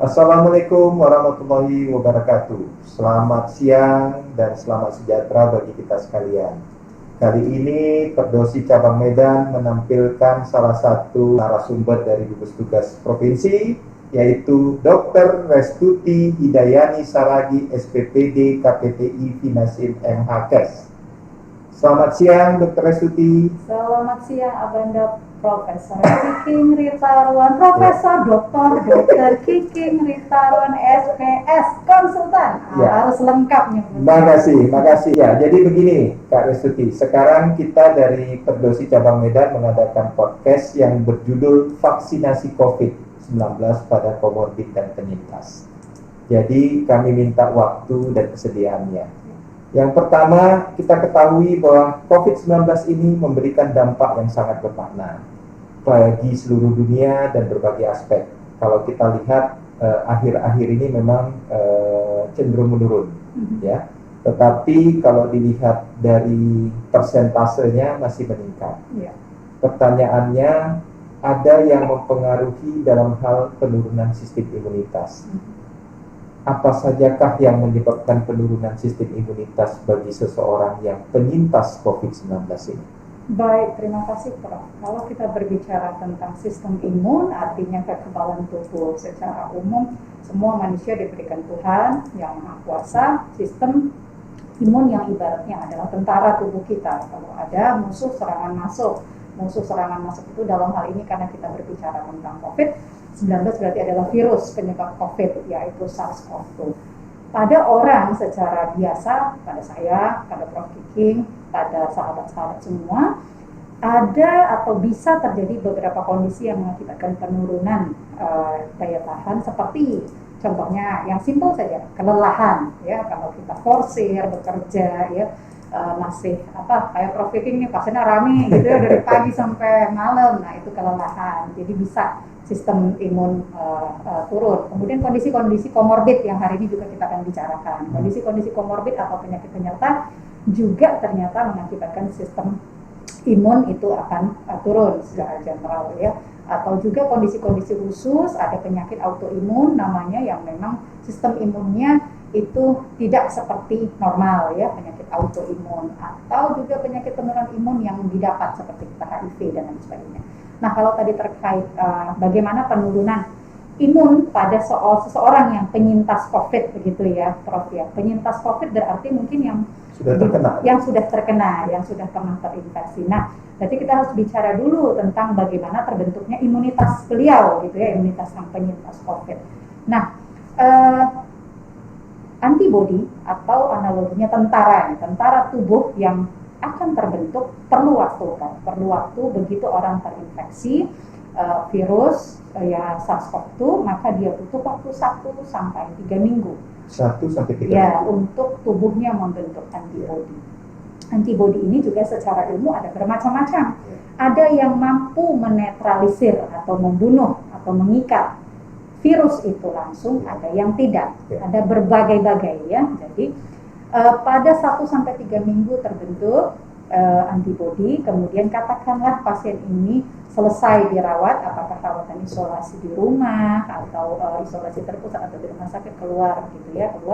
Assalamualaikum warahmatullahi wabarakatuh. Selamat siang dan selamat sejahtera bagi kita sekalian. Kali ini Perdosi Cabang Medan menampilkan salah satu narasumber dari gugus tugas provinsi, yaitu Dr. Restuti Hidayani Saragi, SPPD KPTI Finasim MHKes. Selamat siang Dr. Restuti. Selamat siang Abanda Profesor Kiki Ngritarwan, Profesor Dr. Kiki Ngritarwan SPS konsultan. Ya. Harus lengkapnya. Makasih ya. Jadi begini Kak Restuti, sekarang kita dari Perdosi Cabang Medan mengadakan podcast yang berjudul Vaksinasi COVID-19 pada Komorbid dan Penyintas. Jadi kami minta waktu dan kesediaannya. Yang pertama, kita ketahui bahwa COVID-19 ini memberikan dampak yang sangat bermakna bagi seluruh dunia dan berbagai aspek. Kalau kita lihat akhir-akhir ini memang cenderung menurun, ya. Tetapi kalau dilihat dari persentasenya masih meningkat. Ya. Pertanyaannya, ada yang mempengaruhi dalam hal penurunan sistem imunitas. Apa sajakah yang menyebabkan penurunan sistem imunitas bagi seseorang yang penyintas COVID-19 ini? Baik, terima kasih Prof. Kalau kita berbicara tentang sistem imun, artinya kekebalan tubuh secara umum, semua manusia diberikan Tuhan yang Maha Kuasa, sistem imun yang ibaratnya adalah tentara tubuh kita. Kalau ada musuh serangan masuk itu dalam hal ini karena kita berbicara tentang COVID-19 berarti adalah virus penyebab COVID, yaitu SARS-CoV-2. Pada orang secara biasa, pada saya, pada Prof. Kiking, pada sahabat-sahabat semua, ada atau bisa terjadi beberapa kondisi yang mengakibatkan penurunan daya tahan, seperti contohnya yang simpel saja, kelelahan, ya. Kalau kita forsir bekerja, ya, masih kayak Prof. Kiking nih pasiennya rame gitu ya dari pagi sampai malam, nah itu kelelahan, jadi bisa sistem imun turun. Kemudian kondisi-kondisi komorbid yang hari ini juga kita akan bicarakan. Kondisi-kondisi komorbid atau penyakit penyerta juga ternyata mengakibatkan sistem imun itu akan turun secara general, ya. Atau juga kondisi-kondisi khusus, ada penyakit autoimun namanya yang memang sistem imunnya itu tidak seperti normal, ya, penyakit autoimun, atau juga penyakit penurunan imun yang didapat seperti HIV dan lain sebagainya. Nah, kalau tadi terkait bagaimana penurunan imun pada seseorang yang penyintas COVID begitu ya, Prof, ya. Penyintas COVID berarti mungkin yang sudah terkena, yang sudah pernah terinfeksi. Nah, berarti kita harus bicara dulu tentang bagaimana terbentuknya imunitas beliau gitu ya, imunitas yang penyintas COVID. Nah, antibodi atau analoginya tentara tubuh yang akan terbentuk perlu waktu begitu orang terinfeksi virus ya SARS-CoV-2, maka dia butuh waktu 1 sampai 3 minggu. 1 sampai 3 ya, minggu. Untuk tubuhnya membentuk antibodi. Antibodi ini juga secara ilmu ada bermacam-macam. Ada yang mampu menetralisir atau membunuh atau mengikat virus itu langsung, ada yang tidak. Ada berbagai-bagai, ya. Jadi pada 1 sampai 3 minggu terbentuk antibodi, kemudian katakanlah pasien ini selesai dirawat, apakah rawatan isolasi di rumah atau isolasi terpusat atau di rumah sakit, keluar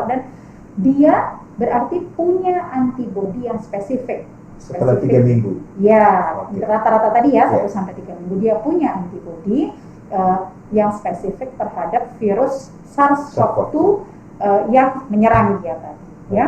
dan dia berarti punya antibodi yang spesifik. Setelah 3 minggu. Ya, rata-rata tadi ya 1 sampai 3 minggu dia punya antibodi yang spesifik terhadap virus SARS-CoV-2 yang menyerang dia tadi, ya.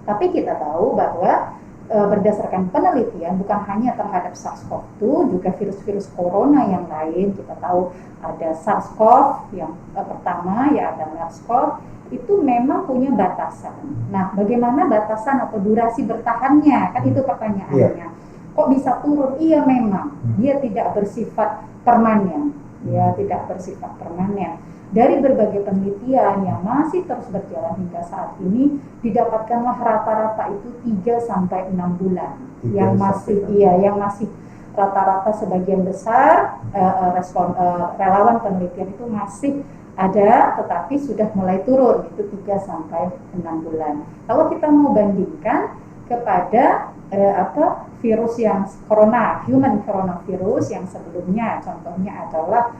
Tapi kita tahu bahwa berdasarkan penelitian bukan hanya terhadap SARS-CoV-2, juga virus-virus corona yang lain. Kita tahu ada SARS-CoV yang pertama, ya, ada MERS-CoV, itu memang punya batasan. Nah, bagaimana batasan atau durasi bertahannya? Kan itu pertanyaannya. Kok bisa turun? Iya, memang dia tidak bersifat permanen. Dari berbagai penelitian yang masih terus berjalan hingga saat ini, didapatkanlah rata-rata itu 3 sampai 6 bulan. Yang masih rata-rata sebagian besar relawan penelitian itu masih ada, tetapi sudah mulai turun, itu 3 sampai 6 bulan. Kalau kita mau bandingkan kepada virus yang corona, human coronavirus yang sebelumnya, contohnya adalah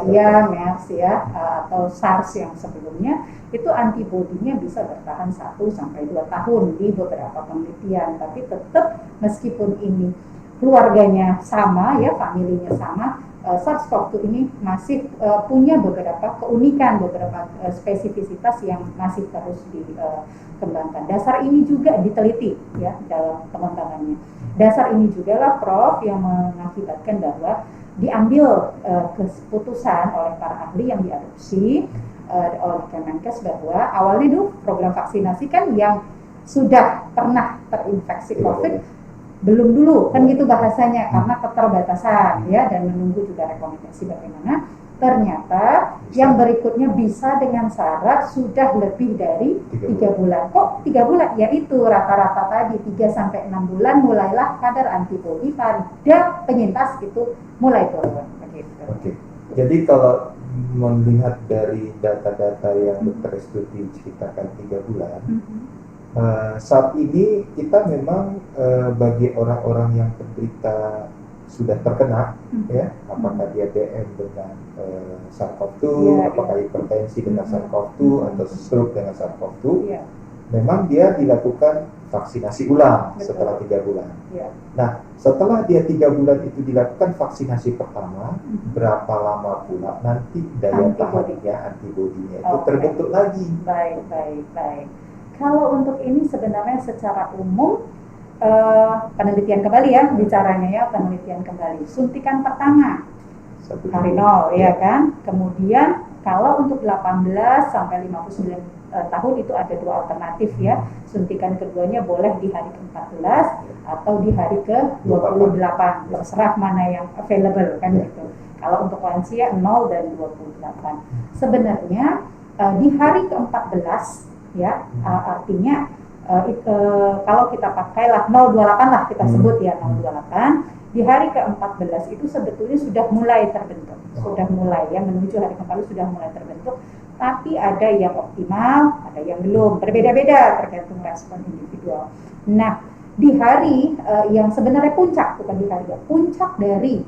MERS ya, atau SARS yang sebelumnya, itu antibodinya bisa bertahan 1 sampai 2 tahun di beberapa penelitian. Tapi tetap meskipun ini keluarganya sama ya, familinya sama, SARS-CoV-2 ini masih punya beberapa keunikan, beberapa spesifisitas yang masih terus dikembangkan. Dasar ini juga diteliti ya dalam pengembangannya. Dasar ini juga lah Prof yang mengakibatkan bahwa diambil keputusan oleh para ahli yang diadopsi oleh Kemenkes bahwa awalnya dulu program vaksinasi kan yang sudah pernah terinfeksi COVID belum dulu kan gitu bahasanya, karena keterbatasan ya, dan menunggu juga rekomendasi bagaimana. Ternyata yang berikutnya bisa dengan syarat sudah lebih dari 3 bulan. Kok 3 bulan? Yaitu rata-rata tadi 3 sampai 6 bulan mulailah kadar antibodi pada penyintas itu mulai turun begitu. Oke. Jadi kalau melihat dari data-data yang Dr. Restuti ceritakan 3 bulan, saat ini kita memang bagi orang-orang yang penderita sudah terkena ya, apakah dia DM dengan SARS-CoV-2, apakah hipertensi dengan SARS-CoV-2 atau stroke dengan SARS-CoV-2, memang dia dilakukan vaksinasi ulang setelah 3 bulan. Nah, setelah dia 3 bulan itu dilakukan vaksinasi pertama, berapa lama pula nanti daya tahannya, antibodinya itu terbentuk lagi? Baik. Kalau untuk ini sebenarnya secara umum penelitian kembali ya, bicaranya ya penelitian kembali. Suntikan pertama hari 0 ya kan. Kemudian kalau untuk 18 sampai 59 tahun itu ada 2 alternatif ya. Suntikan keduanya boleh di hari ke-14 atau di hari ke-28. Terserah mana yang available kan gitu. Kalau untuk lansia 0 dan 28. Sebenarnya di hari ke-14 ya, artinya kalau kita pakailah 028 lah kita sebut ya, 028 di hari ke-14 itu sebetulnya sudah mulai terbentuk, sudah mulai ya, menuju hari ke-14 sudah mulai terbentuk, tapi ada yang optimal, ada yang belum, berbeda-beda tergantung respon individual. Nah, di hari yang sebenarnya puncak, bukan di hari ya, puncak dari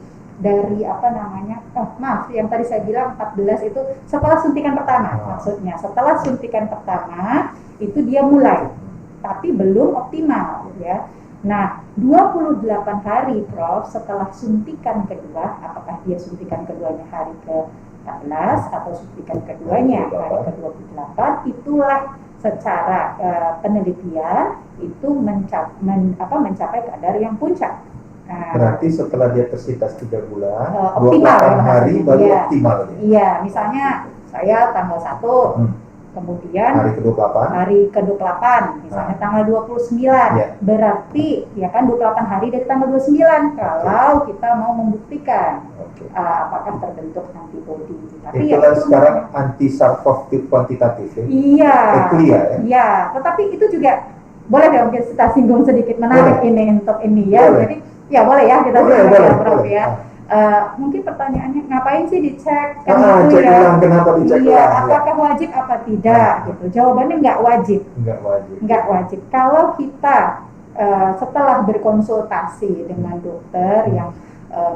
apa namanya, yang tadi saya bilang 14 itu setelah suntikan pertama, maksudnya setelah suntikan pertama itu dia mulai, tapi belum optimal ya. Nah, 28 hari Prof setelah suntikan kedua, apakah dia suntikan keduanya hari ke-14 atau suntikan keduanya hari ke-28, itulah secara penelitian itu mencapai kadar yang puncak. Berarti setelah dia tersitas 3 bulan, optimal 28 hari baru optimal ya? Iya, misalnya saya tanggal 1, kemudian hari ke-28, misalnya tanggal 29, berarti ya kan 28 hari dari tanggal 29, kalau kita mau membuktikan apakah terbentuk antibodi. Tapi itulah ya, sekarang anti SARS-CoV-2 kuantitatif ya? Iya, ya? Iya, tetapi itu juga boleh dong kita singgung sedikit, menarik ini untuk ini ya. Boleh. Jadi ya boleh ya kita boleh. Ya. Mungkin pertanyaannya ngapain sih dicek? Cek ulang, kenapa dicek ulang? Apakah wajib apa tidak? Gitu. Jawabannya nggak wajib. Nggak wajib. Kalau kita setelah berkonsultasi dengan dokter yang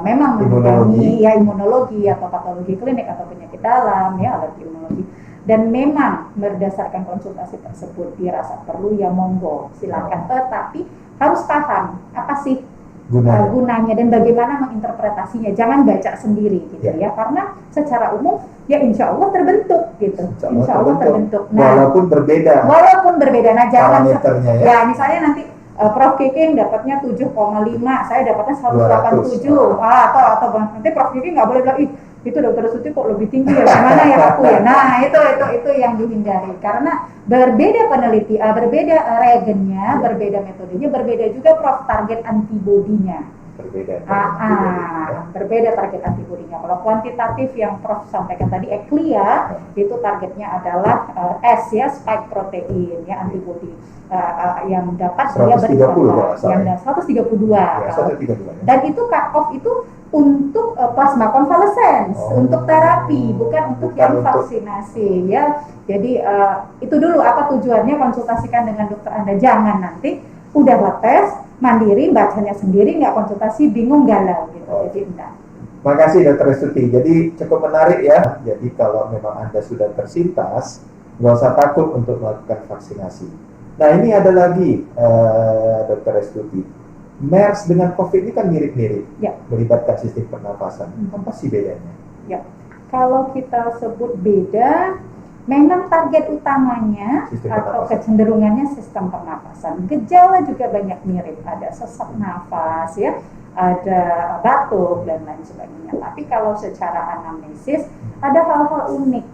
memang membidangi ya imunologi atau patologi klinik atau penyakit dalam ya, alergi imunologi, dan memang berdasarkan konsultasi tersebut dirasa perlu ya monggo silakan, tetapi harus paham apa sih gunanya dan bagaimana menginterpretasinya. Jangan baca sendiri gitu ya, karena secara umum ya insya Allah terbentuk gitu, insya Allah terbentuk. Nah, walaupun berbeda. Nah, jangan ya misalnya nanti Prof Kiki dapatnya 7,5, saya dapatnya 187, atau nanti Prof Kiki nggak boleh bilang itu dokter Suti kok lebih tinggi ya, gimana ya aku ya. Nah itu yang dihindari, karena berbeda penelitian, berbeda reagennya, berbeda metodenya, berbeda juga Prof target antibodinya. Berbeda target antibodinya. Kalau kuantitatif yang Prof sampaikan tadi ECLIA itu targetnya adalah S ya, spike protein ya, antibodi yang dapat dia berkembang yang 132 dan itu cut off itu untuk plasma konvalesen, untuk terapi, bukan untuk yang vaksinasi ya. Jadi itu dulu apa tujuannya, konsultasikan dengan dokter Anda. Jangan nanti Udah tes, mandiri, bacanya sendiri, nggak konsultasi, bingung, galau gitu. Jadi enggak. Makasih Dr. Restuti. Jadi cukup menarik ya. Jadi kalau memang Anda sudah tersintas, nggak usah takut untuk melakukan vaksinasi. Nah ini ada lagi Dr. Restuti. MERS dengan COVID ini kan mirip-mirip, Ya. melibatkan sistem pernapasan. Apa sih bedanya? Ya, kalau kita sebut beda, memang target utamanya Sistem atau pernapasan. kecenderungannya sistem pernapasan. Gejala juga banyak mirip, ada sesak nafas ya, ada batuk dan lain sebagainya. Tapi kalau secara anamnesis ada hal-hal unik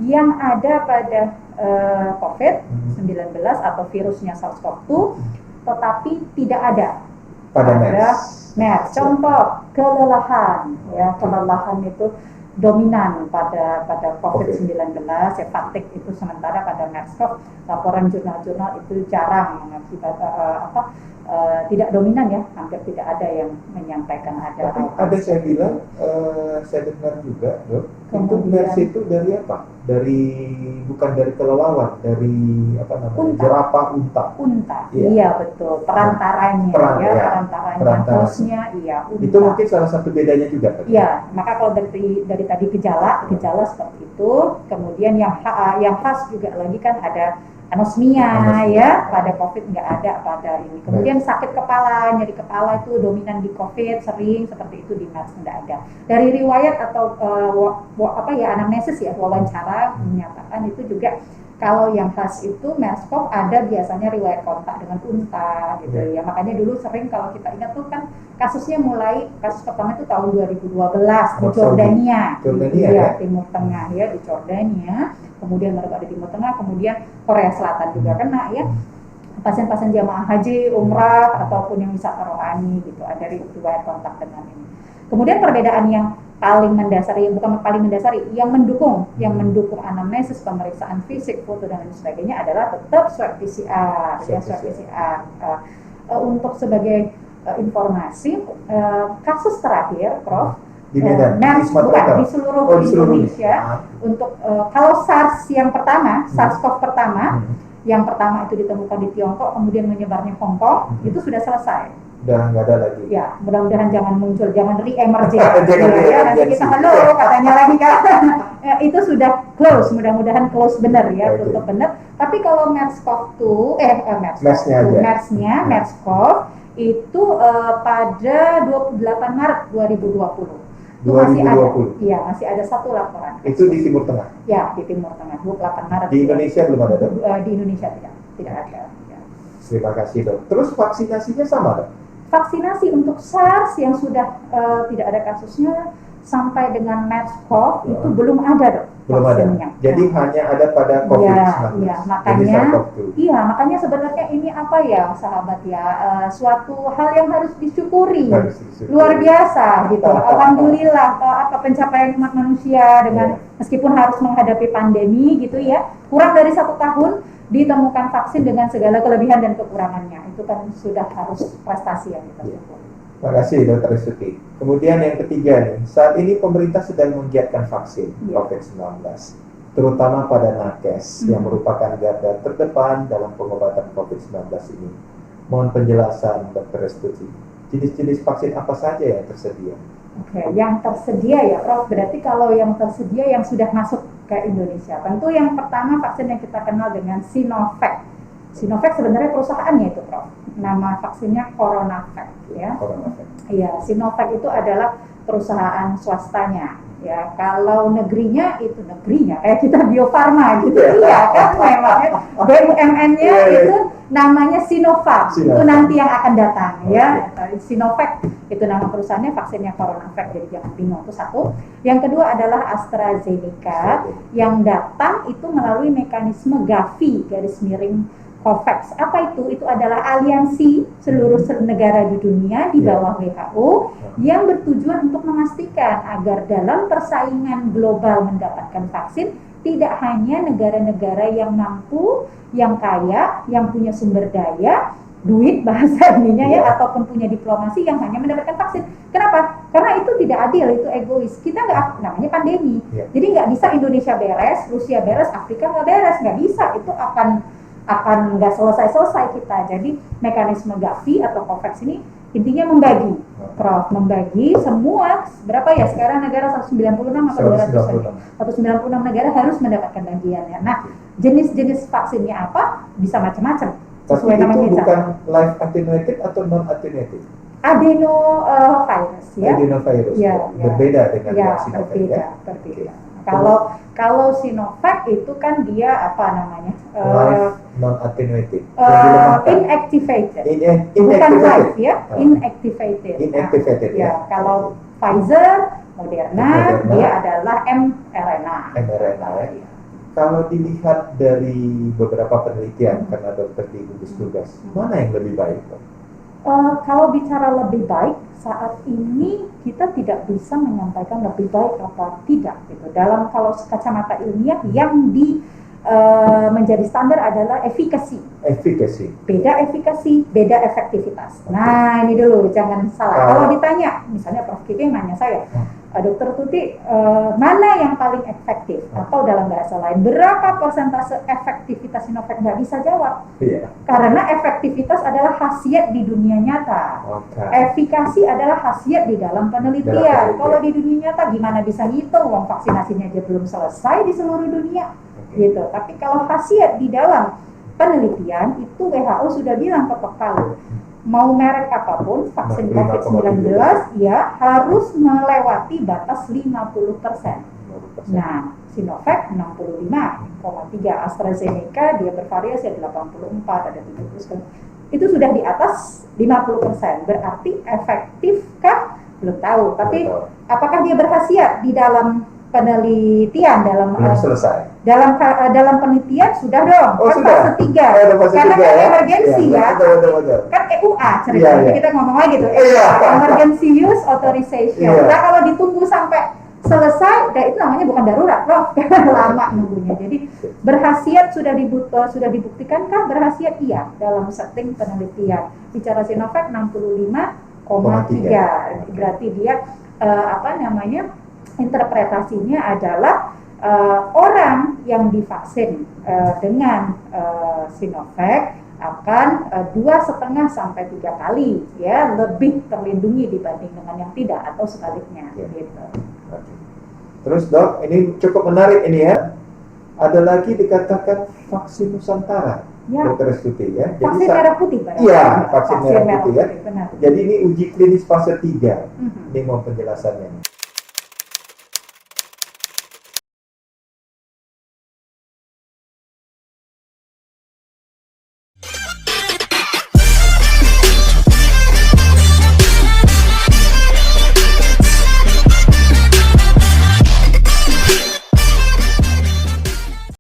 yang ada pada COVID-19 atau virusnya SARS-CoV-2, tetapi tidak ada Pada pada MERS. MERS. Contoh kelelahan, ya kelelahan itu dominan pada COVID-19, ya fatigue itu, sementara pada MERS-CoV laporan jurnal-jurnal itu jarang mengakibat tidak dominan ya, hampir tidak ada yang menyampaikan ada. Tapi ada saya bilang, saya dengar juga, Dok, itu Kemudian- MERS itu dari apa? Bukan dari kelelawar, dari apa namanya? Unta. Jerapah unta. Unta, Iya. iya betul, perantaranya Ya. perantaranya, Perantara. hostnya iya unta. Itu mungkin salah satu bedanya juga. Kan? Iya, maka kalau dari tadi gejala seperti itu, kemudian yang khas juga lagi kan ada anosmia Anosmia. ya, pada COVID nggak ada pada ini. Kemudian sakit kepala, nyeri kepala itu dominan di COVID, sering seperti itu, di MERS nggak ada. Dari riwayat atau anamnesis ya, wawancara menyatakan itu juga kalau yang khas itu MERS-CoV ada biasanya riwayat kontak dengan unta gitu ya. Makanya dulu sering kalau kita ingat tuh kan kasus pertama itu tahun 2012 di Arab Jordania, Jordania, ya, ya? Timur Tengah ya, di Jordania, kemudian merebak di Timur Tengah, kemudian Korea Selatan juga kena ya. Pasien-pasien jamaah haji, umrah ataupun yang wisata rohani gitu ada riwayat kontak dengan ini. Kemudian perbedaan yang paling mendasari, bukan paling mendasari, yang mendukung anamnesis, pemeriksaan fisik, foto dan lain sebagainya adalah tetap swab PCR, ya, swab PCR. Untuk sebagai informasi, kasus terakhir, Prof, Di Medan, MERS, di Sumatera bukan, Utara. di seluruh Oh, di seluruh Indonesia. Indonesia. Untuk kalau SARS yang pertama, SARS-CoV pertama, yang pertama itu ditemukan di Tiongkok, kemudian menyebarnya Hong Kong, itu sudah selesai. Udah nggak ada lagi. Ya, mudah-mudahan jangan muncul, jangan re-emerging. Jangan ya, nanti re-emergency. kita halo katanya lagi kan. Itu sudah close, mudah-mudahan close benar ya, Oke. tutup benar. Tapi kalau MERS-CoV-2, MERS-nya aja. MERS-nya, Ya. MERS-CoV itu pada 28 Maret 2020. Itu masih ada, 2020. iya masih ada satu laporan. Itu di Timur Tengah. Ya, di Timur Tengah, 28 Maret. Di Indonesia belum ada, Dok? Di Indonesia tidak ada. Ya. Terima kasih, Dok. Terus vaksinasinya sama, Dok? Vaksinasi untuk SARS yang sudah tidak ada kasusnya sampai dengan MERS-CoV itu belum ada, Dok. Belum ada. vaksinnya. Jadi hanya ada pada COVID-19. Iya, Jadi makanya SARS-CoV-2. makanya sebenarnya ini apa ya, sahabat ya, suatu hal yang harus disyukuri. Harus disyukuri. Luar biasa gitu. Alhamdulillah pencapaian umat manusia dengan meskipun harus menghadapi pandemi gitu ya, kurang dari 1 tahun ditemukan vaksin dengan segala kelebihan dan kekurangannya. Itu kan sudah harus prestasi yang kita syukuri. Terima kasih, Dr. Restuti. Kemudian yang ketiga nih, saat ini pemerintah sedang menggiatkan vaksin COVID-19, terutama pada nakes yang merupakan garda terdepan dalam pengobatan COVID-19 ini. Mohon penjelasan, Dr. Restuti. Jenis-jenis vaksin apa saja yang tersedia? Oke, yang tersedia ya, Prof. Berarti kalau yang tersedia yang sudah masuk ke Indonesia, tentu yang pertama vaksin yang kita kenal dengan Sinovac. Sinovac sebenarnya perusahaannya itu, Prof. Nama vaksinnya CoronaVac, ya. CoronaVac. Iya, Sinovac itu adalah perusahaan swastanya. Ya, kalau negerinya kayak kita Bio Farma gitu, iya kan, memangnya BUMN-nya itu namanya Sinovac. Itu nanti yang akan datang, ya. Sinovac itu nama perusahaannya, vaksinnya CoronaVac, jadi jangan bingung. Itu satu. Yang kedua adalah AstraZeneca yang datang itu melalui mekanisme Gavi _COVAX. Apa itu? Itu adalah aliansi seluruh negara di dunia di bawah WHO yang bertujuan untuk memastikan agar dalam persaingan global mendapatkan vaksin tidak hanya negara-negara yang mampu, yang kaya, yang punya sumber daya, duit bahasa ininya ya, ataupun punya diplomasi yang hanya mendapatkan vaksin. Kenapa? Karena itu tidak adil, itu egois. Kita nggak, namanya pandemi. Jadi nggak bisa Indonesia beres, Rusia beres, Afrika nggak beres, nggak bisa. Itu akan akan nggak selesai-selesai kita. Jadi mekanisme Gavi atau COVAX ini intinya membagi, Prof, membagi semua berapa ya sekarang negara 196 atau 200 196 negara harus mendapatkan bagiannya. Nah, jenis-jenis vaksinnya apa? Bisa macam-macam sesuai Tapi namanya. itu bukan live attenuated atau non attenuated? Adenovirus ya. Adenovirus. Ya, Berbeda dengan ya, yang Sinovac berbeda, ya. berbeda. Kalau Sinovac itu kan dia apa namanya? Live non attenuated. Yang dilemahkan. Inactivated. Bukan Inactivated. live ya, inactivated. Inactivated Ya, kalau Pfizer, Moderna, dia adalah mRNA. mRNA ya. Kalau dilihat dari beberapa penelitian, karena dokter di gugus tugas, mana yang lebih baik, Pak? Kalau bicara lebih baik, saat ini kita tidak bisa menyampaikan lebih baik apa tidak gitu. Dalam kalau kacamata ilmiah yang menjadi standar adalah efikasi. Efikasi. Beda efikasi, beda efektivitas. Nah, ini dulu jangan salah. Kalau ditanya, misalnya Prof Kiki nanya saya, Dokter Tuti, mana yang paling efektif? Atau dalam bahasa lain, berapa persentase efektivitas Sinovac? Nggak bisa jawab. Iya. Karena efektivitas adalah khasiat di dunia nyata. Efikasi adalah khasiat di dalam penelitian. Kalau di dunia nyata gimana bisa ngitung? Wong vaksinasinya aja belum selesai di seluruh dunia. Gitu. Tapi kalau khasiat di dalam penelitian itu WHO sudah bilang ketok palu. Mau merek apapun vaksin COVID-19 ya harus melewati batas 50%. Nah, Sinovac 65,3, AstraZeneca dia bervariasi ada 84, ada 70%. Itu sudah di atas 50%. Berarti efektifkah? Belum tahu. Tapi apakah dia berkhasiat di dalam penelitian belum selesai. Dalam penelitian sudah dong, kan fase 3. Karena kan emergensi ya. Kan EUA ceritanya. Kita ngomong lagi tuh. Emergency Use Authorization. Nah, kalau ditunggu sampai selesai, itu namanya bukan darurat, Prof. Lama nunggunya. Jadi berkhasiat sudah dibuktikankah berkhasiat? Iya, dalam setting penelitian. Bicara Sinovac 65,3. Berarti dia interpretasinya adalah orang yang divaksin dengan Sinovac akan 2,5 sampai 3 kali ya lebih terlindungi dibanding dengan yang tidak atau sebaliknya. Gitu. Terus Dok, ini cukup menarik ini ya. Ada lagi dikatakan vaksin Nusantara. Ya. Dokter Stuti ya. Vaksin merah putih, Pak. Iya, vaksin merah putih ya. Benar. Jadi ini uji klinis fase 3. Ini mau penjelasannya.